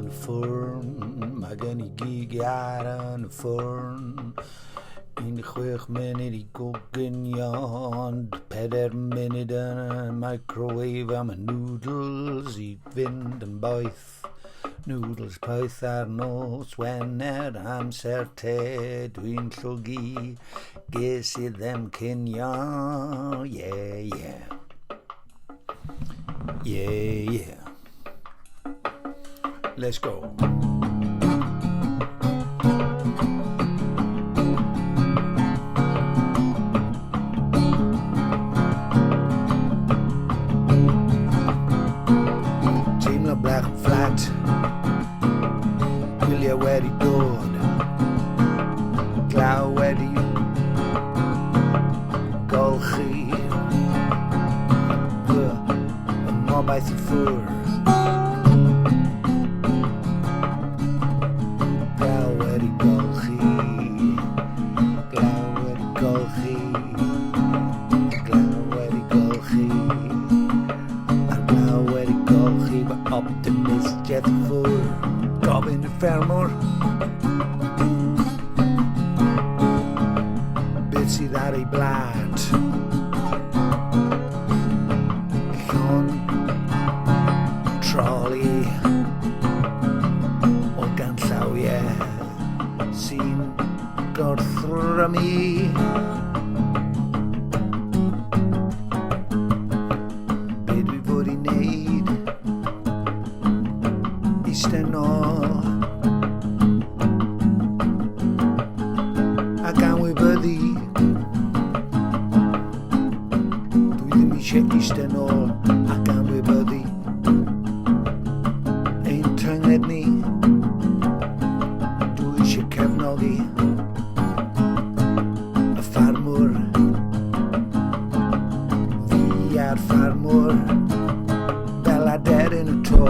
y ffwrn, mae gen I gig ar yn y ffwrn. 16 munud I goginio, ond 4 munud yn y microwave am y noodles I fynd yn boeth. Noodles poeth ar nos Wener amser te dwi'n llwgu, ges I ddim cinio, yeah. Let's go. Teimlo blach flat, gwyliau wedi dod, glaw wedi golchi, fy mobaith I ffwr. Glaw wedi golchi, optimist jet ffwr, gofyn y ffermwr beth sydd ar ei blad. Llon troli o ganllawiau sy'n gorthrymu be dwi fod I wneud eistedd nôl ac anwybyddu dwi ddim eisiau eistedd nôl ac anwybyddu ein tynged ni. Dwi eisiau cefnogi y ffarmwr, fi a'r ffarmwr fel aderyn y to.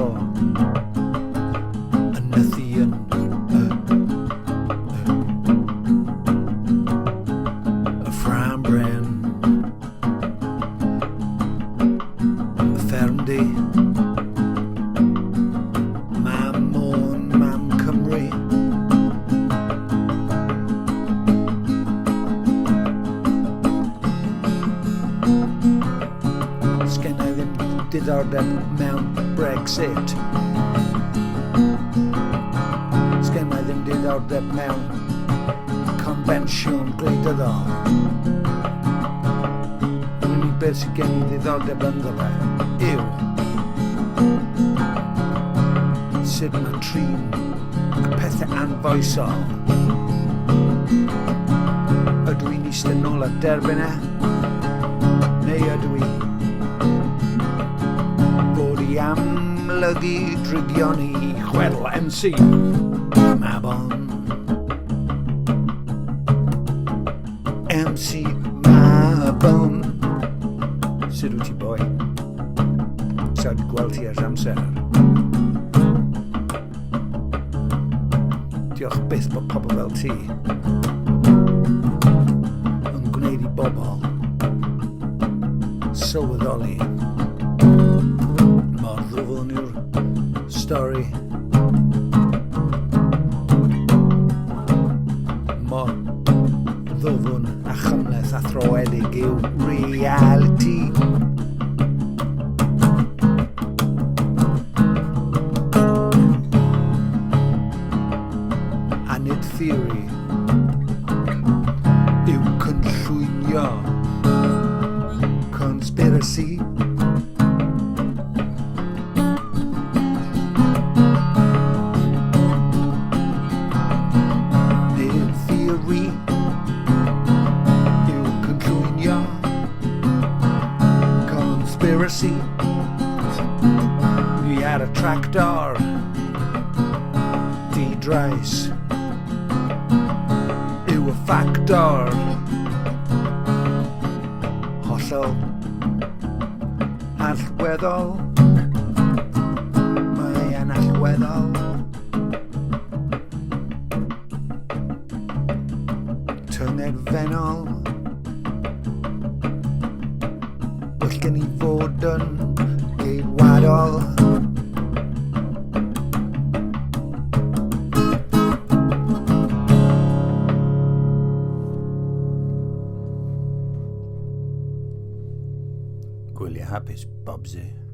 Mam Cymru sgenna I ddim diddordeb mewn Brexit, sgenna I ddim diddordeb mewn convensiwn gwleidyddol. Yr unig beth sydd gen I ddiddordeb ynddo fe yw sut mae trin y pethau anfoesol. Ydw i'n eistedd nôl ar derbyn neu ydw I fod I amlygu drygion I chwedl MC Mabon. MC Mabon. Sut wyt ti boi? Sa'n gweld ti ers amser? Diolch byth bod pobl fel ti yn gwneud I bobl sylweddoli mor ddwfwn yw'r stori, mor ddwfwn a chymleth a throedig yw reality. Nid theory yw cynllwynio conspiracy. Nid theory yw cynllwynio conspiracy. Ni ar y tractor di-drais yw y ffactor hollol allweddol. Mae'n allweddol tyngedfennol. Well gen I fod yn geidwadol Gwylio hapus, Bobsy.